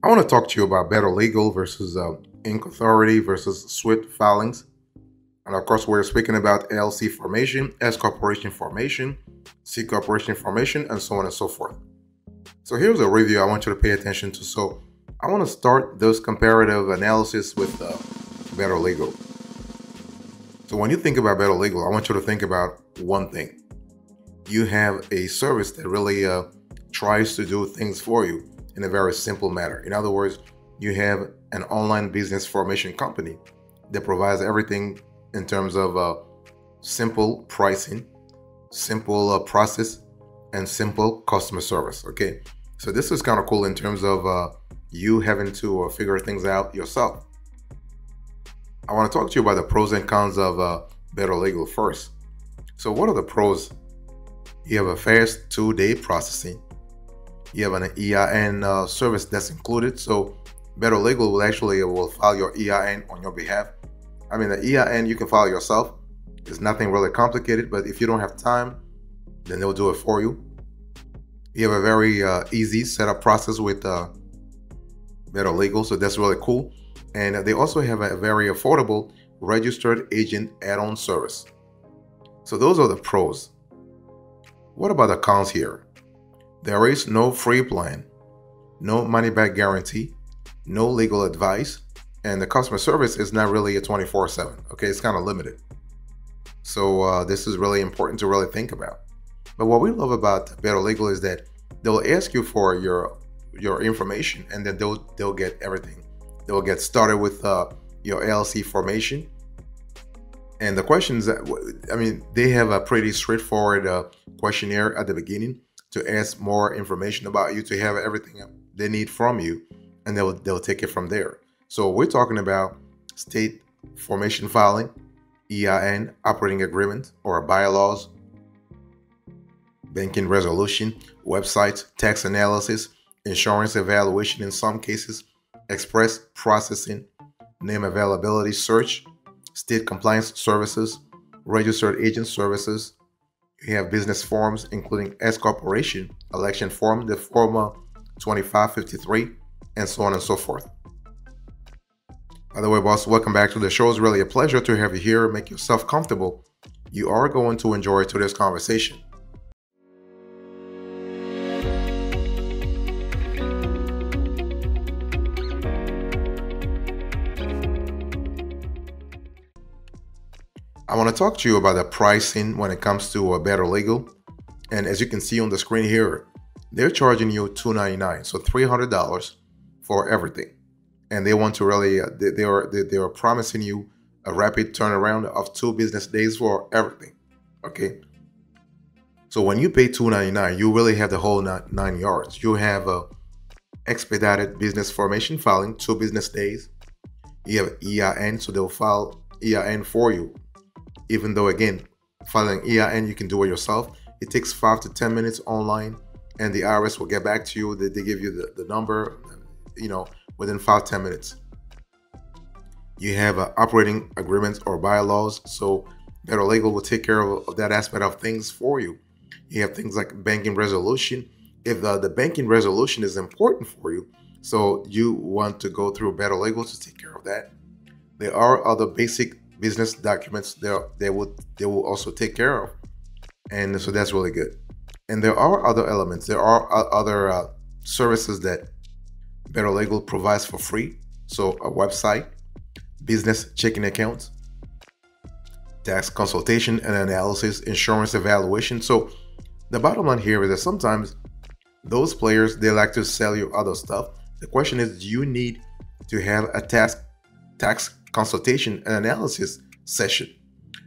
I want to talk to you about BetterLegal versus Inc. Authority versus Swyft filings. And of course, we're speaking about LLC formation, S corporation formation, C corporation formation, and so on and so forth. So here's a review I want you to pay attention to. So I want to start this comparative analysis with BetterLegal. So when you think about BetterLegal, I want you to think about one thing. You have a service that really tries to do things for you in a very simple manner. In other words, you have an online business formation company that provides everything in terms of simple pricing, simple process, and simple customer service. Okay, so this is kind of cool in terms of you having to figure things out yourself. I want to talk to you about the pros and cons of BetterLegal first. So what are the pros? You have a fast 2-day processing. You have an EIN service that's included. So BetterLegal will actually file your EIN on your behalf. I mean, the EIN you can file yourself. It's nothing really complicated, but if you don't have time, then they'll do it for you. You have a very easy setup process with BetterLegal, so that's really cool. And they also have a very affordable registered agent add-on service. So those are the pros. What about the cons here? There is no free plan, no money-back guarantee, no legal advice, and the customer service is not really a 24/7. Okay, it's kind of limited. So this is really important to really think about. But what we love about BetterLegal is that they'll ask you for your information, and then they'll get everything. They'll get started with your LLC formation. And the questions, I mean, they have a pretty straightforward questionnaire at the beginning to ask more information about you, to have everything they need from you, and they'll take it from there. So we're talking about state formation filing, EIN, operating agreement or bylaws, banking resolution, websites, tax analysis, insurance evaluation in some cases, express processing, name availability search, state compliance services, registered agent services. You have business forms, including S corporation, election form, the form 2553, and so on and so forth. By the way, boss, welcome back to the show. It's really a pleasure to have you here. Make yourself comfortable. You are going to enjoy today's conversation. I want to talk to you about the pricing when it comes to BetterLegal. And as you can see on the screen here, they're charging you $299, so $300 for everything. And they want to really, they are promising you a rapid turnaround of 2 business days for everything. Okay. So when you pay $299, you really have the whole 9 yards. You have a expedited business formation filing, 2 business days. You have EIN, so they'll file EIN for you. Even though, again, filing EIN, you can do it yourself. It takes 5 to 10 minutes online, and the IRS will get back to you. They give you the number, within 5-10 minutes. You have operating agreements or bylaws, so BetterLegal will take care of that aspect of things for you. You have things like banking resolution. If the banking resolution is important for you, so you want to go through BetterLegal to take care of that. There are other basic business documents they will also take care of, and so that's really good. And there are other elements. There are other services that BetterLegal provides for free. So a website, business checking accounts, tax consultation and analysis, insurance evaluation. So the bottom line here is that sometimes those players, they like to sell you other stuff. The question is, do you need to have a tax consultation and analysis session?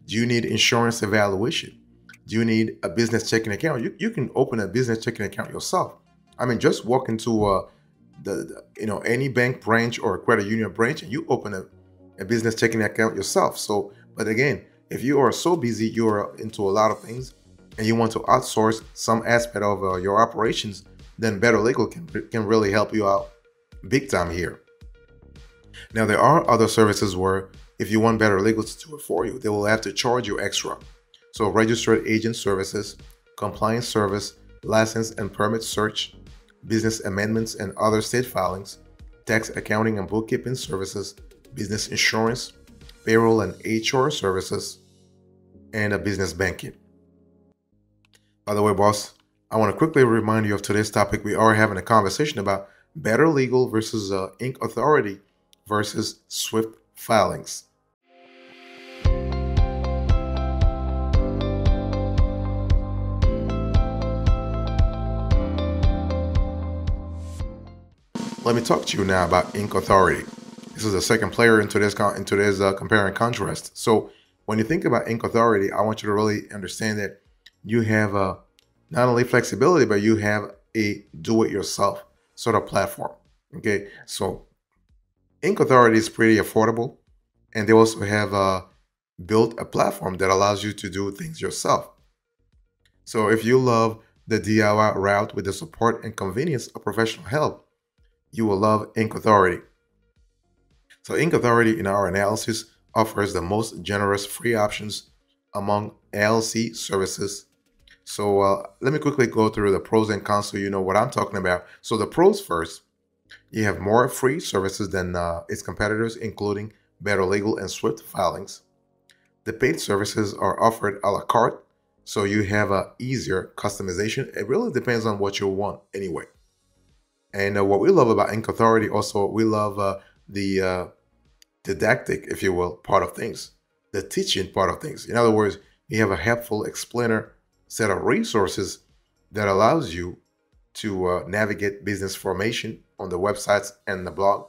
Do you need insurance evaluation? Do you need a business checking account? You can open a business checking account yourself. I mean, just walk into any bank branch or a credit union branch, and you open a business checking account yourself. So, but again, if you are so busy, you are into a lot of things, and you want to outsource some aspect of your operations, then BetterLegal can really help you out big time here. Now, there are other services where if you want BetterLegal to do it for you, they will have to charge you extra. So registered agent services, compliance service, license and permit search, business amendments and other state filings, tax accounting and bookkeeping services, business insurance, payroll and HR services, and business banking. By the way, boss, I want to quickly remind you of today's topic. We are having a conversation about BetterLegal versus Inc. Authority versus Swyft Filings. Let me talk to you now about Inc. Authority. This is the second player in today's compare and contrast. So when you think about Inc. Authority, I want you to really understand that you have not only flexibility, but you have a do-it-yourself sort of platform. Okay, so Inc. Authority is pretty affordable, and they also have built a platform that allows you to do things yourself. So if you love the DIY route with the support and convenience of professional help, you will love Inc. Authority. So Inc. Authority, in our analysis, offers the most generous free options among LLC services. So let me quickly go through the pros and cons so you know what I'm talking about. So the pros first, you have more free services than its competitors, including BetterLegal and Swyft Filings. The paid services are offered a la carte, so you have a easier customization. It really depends on what you want anyway. And what we love about Inc. Authority also, we love the didactic, if you will, part of things, the teaching part of things. In other words, you have a helpful explainer set of resources that allows you to navigate business formation on the websites and the blog.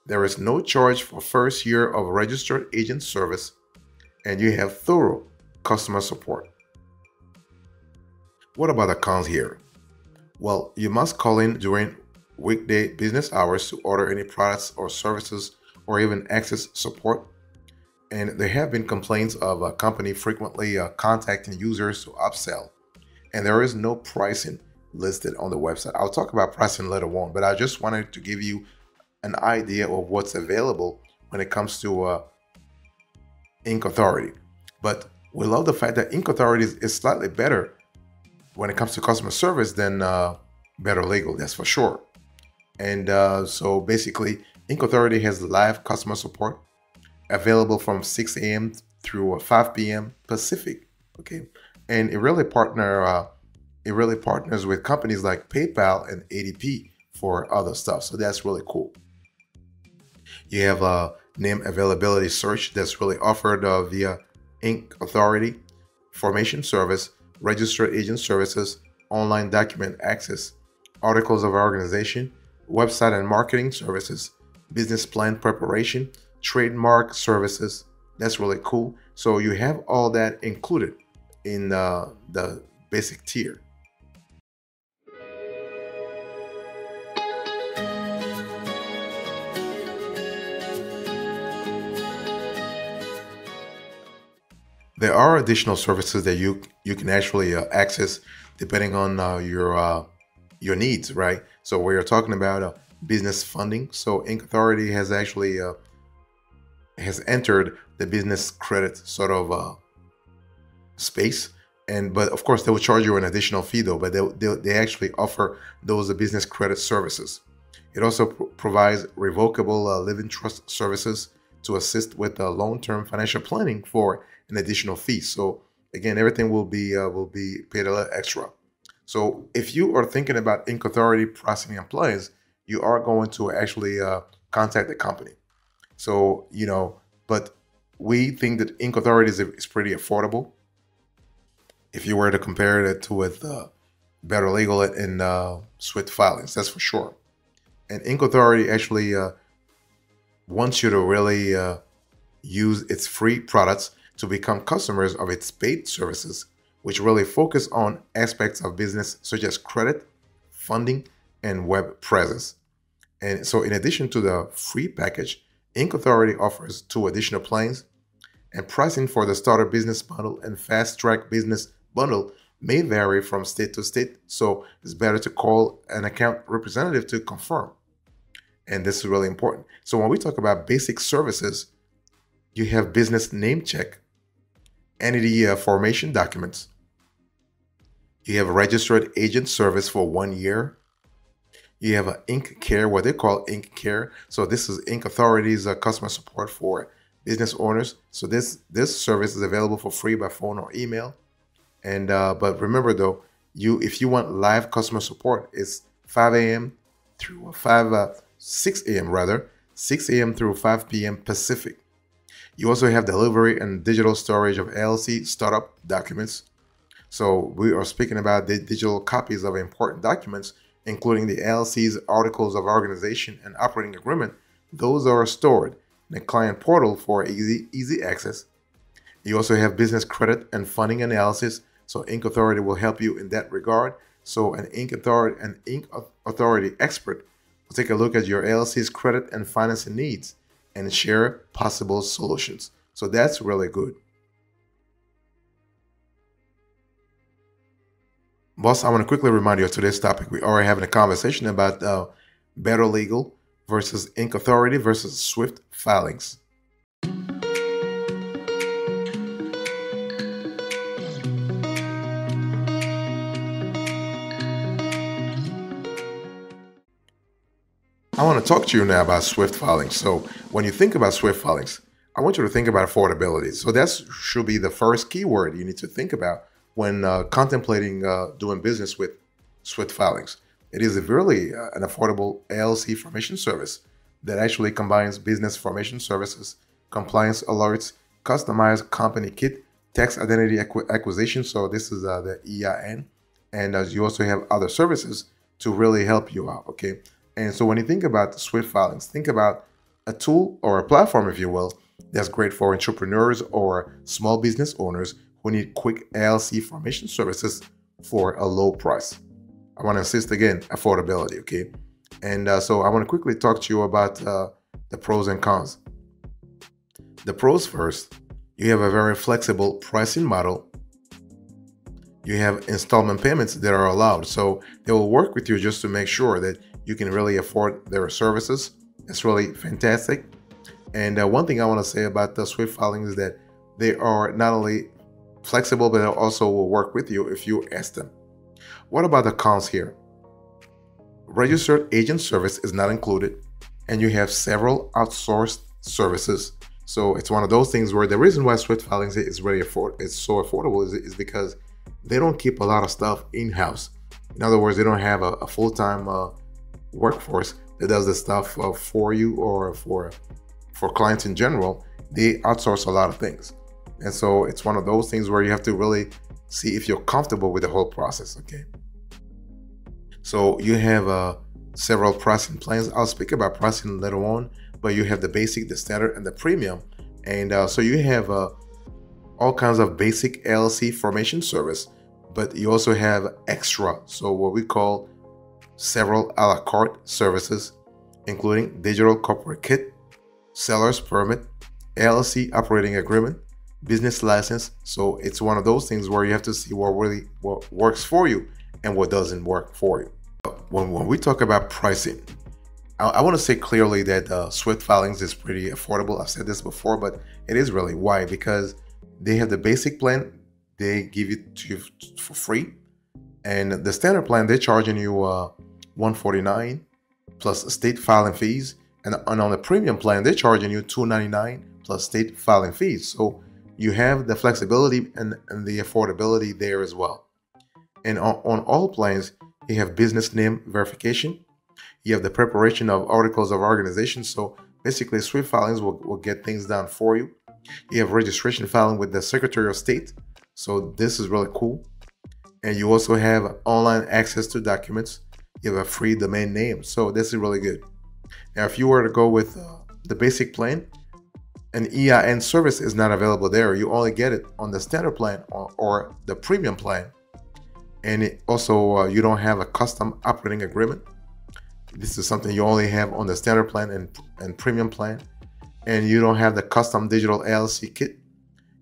There is no charge for first year of registered agent service, and you have thorough customer support. What about the cons here? Well, you must call in during weekday business hours to order any products or services or even access support. And there have been complaints of a company frequently contacting users to upsell. And there is no pricing listed on the website. I'll talk about pricing later on, but I just wanted to give you an idea of what's available when it comes to Inc. Authority. But we love the fact that Inc. Authority is slightly better when it comes to customer service than BetterLegal, that's for sure. And so basically, Inc. Authority has live customer support available from 6 a.m. through 5 p.m. Pacific. Okay, and it really partners with companies like PayPal and ADP for other stuff. So that's really cool. You have a name availability search that's really offered via Inc. Authority, formation service, registered agent services, online document access, articles of organization, website and marketing services, business plan preparation, trademark services. That's really cool. So you have all that included in the basic tier. There are additional services that you can actually access depending on your needs, right? So we're talking about business funding. So Inc. Authority has actually has entered the business credit sort of space, but of course they will charge you an additional fee though. But they actually offer those business credit services. It also provides revocable living trust services to assist with long-term financial planning for an additional fee. So again, everything will be paid a little extra. So if you are thinking about Inc. Authority pricing employees, you are going to actually contact the company. So, but we think that Inc. Authority is pretty affordable. If you were to compare it to with BetterLegal and Swyft Filings, that's for sure. And Inc. Authority actually wants you to really use its free products to become customers of its paid services, which really focus on aspects of business such as credit, funding, and web presence. And so in addition to the free package, Inc. Authority offers 2 additional plans, and pricing for the starter business bundle and fast track business bundle may vary from state to state. So it's better to call an account representative to confirm. And this is really important. So when we talk about basic services, you have business name check, entity formation documents. You have registered agent service for 1 year. You have Inc. Care, what they call Inc. Care. So this is Inc. Authority's customer support for business owners. So this service is available for free by phone or email. And but remember though, if you want live customer support, it's 5 a.m. through 6 a.m. rather, 6 a.m. through 5 p.m. Pacific. You also have delivery and digital storage of LLC startup documents. So we are speaking about the digital copies of important documents, including the LLC's articles of organization and operating agreement. Those are stored in the client portal for easy access. You also have business credit and funding analysis. So Inc. Authority will help you in that regard. So an Inc. Authority expert will take a look at your LLC's credit and financing needs and share possible solutions. So that's really good. Boss, I want to quickly remind you of today's topic. We are having a conversation about BetterLegal versus Inc. Authority versus Swyft Filings. I want to talk to you now about Swyft Filings. So when you think about Swyft Filings, I want you to think about affordability. So that should be the first keyword you need to think about when contemplating doing business with Swyft Filings. It is really an affordable LLC formation service that actually combines business formation services, compliance alerts, customized company kit, tax identity acquisition. So this is the EIN. And you also have other services to really help you out, okay? And so when you think about Swyft Filings, think about a tool or a platform, if you will, that's great for entrepreneurs or small business owners who need quick LLC formation services for a low price. I want to insist again, affordability, okay? And so I want to quickly talk to you about the pros and cons. The pros first, you have a very flexible pricing model. You have installment payments that are allowed. So they will work with you just to make sure that you can really afford their services. It's really fantastic. And one thing I want to say about the Swyft Filings is that they are not only flexible, but they also will work with you if you ask them. What about the cons here? Registered agent service is not included, and you have several outsourced services. So it's one of those things where the reason why Swyft Filings is really it's so affordable is because they don't keep a lot of stuff in-house. In other words, they don't have a full-time workforce that does the stuff for you or for clients in general. They outsource a lot of things. And so it's one of those things where you have to really see if you're comfortable with the whole process, okay? So you have several pricing plans. I'll speak about pricing later on, but you have the basic, the standard, and the premium. And so you have all kinds of basic LLC formation service, but you also have extra, so what we call several a la carte services, including digital corporate kit, seller's permit, LLC operating agreement, business license. So it's one of those things where you have to see what works for you and what doesn't work for you. When we talk about pricing, I want to say clearly that Swyft Filings is pretty affordable. I've said this before, but it is really. Why? Because they have the basic plan. They give it to you for free. And the standard plan, they're charging you $149 plus state filing fees. And on the premium plan, they're charging you $299 plus state filing fees. So you have the flexibility and the affordability there as well. And on all plans, you have business name verification. You have the preparation of articles of organization. So basically, Swyft Filings will get things done for you. You have registration filing with the Secretary of State. So this is really cool. And you also have online access to documents. You have a free domain name. So this is really good. Now, if you were to go with the basic plan, an EIN service is not available there. You only get it on the standard plan or the premium plan. And it also, you don't have a custom operating agreement. This is something you only have on the standard plan and premium plan. And you don't have the custom digital LLC kit.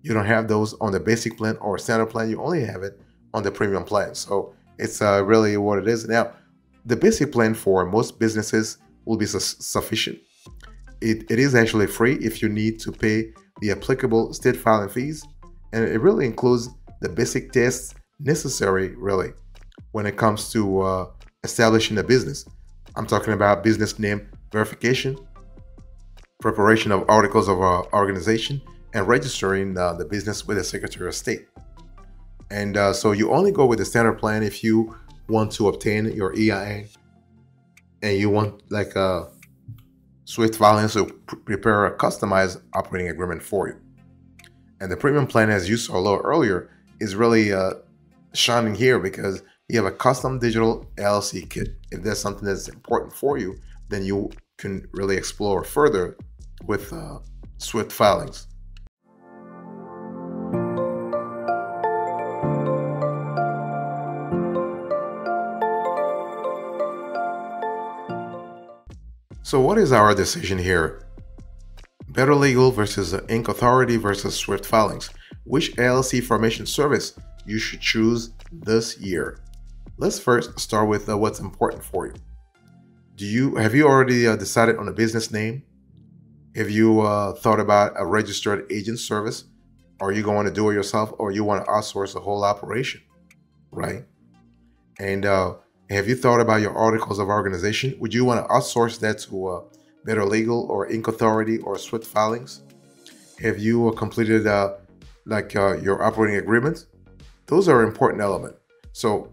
You don't have those on the basic plan or standard plan. You only have it on the premium plan. So it's really what it is. Now, the basic plan for most businesses will be sufficient. It is actually free if you need to pay the applicable state filing fees. And it really includes the basic tests necessary, really, when it comes to establishing a business. I'm talking about business name verification, preparation of articles of organization, and registering the business with the Secretary of State. And so you only go with the standard plan if you want to obtain your EIN and you want like Swyft Filings to prepare a customized operating agreement for you. And the premium plan, as you saw a little earlier, is really shining here because you have a custom digital LLC kit. If there's something that's important for you, then you can really explore further with Swyft Filings. So what is our decision here? BetterLegal versus Inc. Authority versus Swyft Filings. Which LLC formation service you should choose this year? Let's first start with what's important for you. Have you already decided on a business name? Have you thought about a registered agent service? Are you going to do it yourself, or you want to outsource the whole operation, right? And have you thought about your articles of organization? Would you want to outsource that to BetterLegal or Inc. Authority or Swyft Filings? Have you completed your operating agreement? Those are important elements. So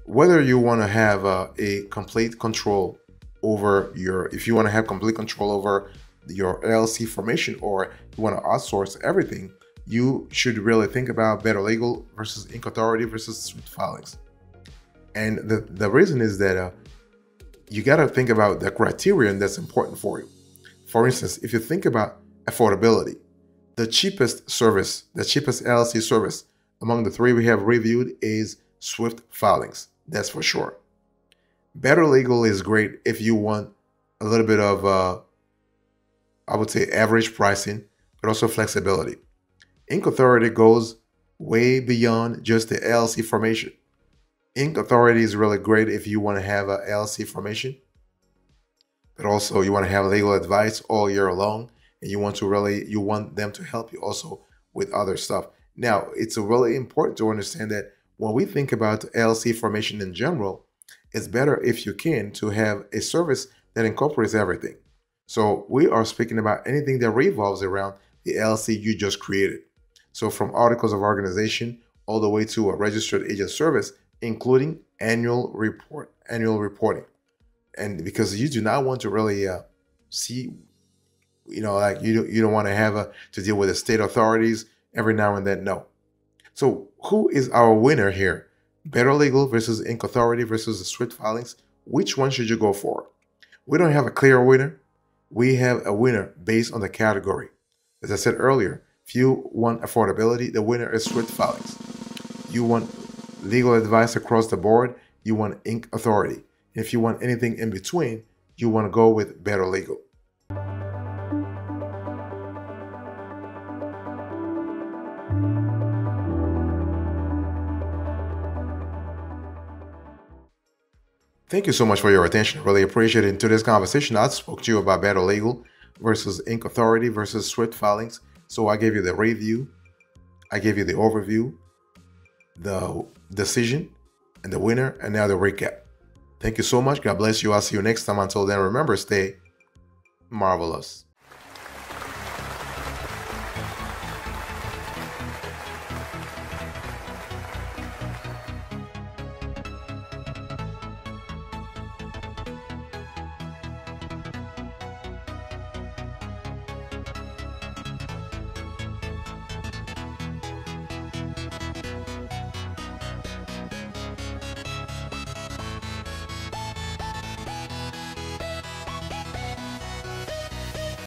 whether you want to have a complete control over if you want to have complete control over your LLC formation, or you want to outsource everything, you should really think about BetterLegal versus Inc. Authority versus Swyft Filings. And the reason is that you got to think about the criterion that's important for you. For instance, if you think about affordability, the cheapest LLC service among the three we have reviewed is Swyft Filings. That's for sure. BetterLegal is great if you want a little bit of, I would say, average pricing, but also flexibility. Inc. Authority goes way beyond just the LLC formation. Inc. Authority is really great if you want to have a LLC formation, but also you want to have legal advice all year long, and you want them to help you also with other stuff. Now, it's really important to understand that when we think about LLC formation in general, it's better if you can to have a service that incorporates everything. So we are speaking about anything that revolves around the LLC you just created. So from articles of organization all the way to a registered agent service, including annual reporting. And because you do not want to really see, you don't want to have to deal with the state authorities every now and then. No. So who is our winner here? BetterLegal versus Inc. Authority versus the Swyft Filings. Which one should you go for? We don't have a clear winner. We have a winner based on the category. As I said earlier, if you want affordability, the winner is Swyft Filings. You want legal advice across the board, you want Inc. Authority. If you want anything in between, you want to go with BetterLegal. Thank you so much for your attention. I really appreciate it. In today's conversation, I spoke to you about BetterLegal versus Inc. Authority versus Swyft Filings. So I gave you the review, I gave you the overview, the decision, and the winner, and now the recap. Thank you so much. God bless you. I'll see you next time. Until then, remember, stay marvelous.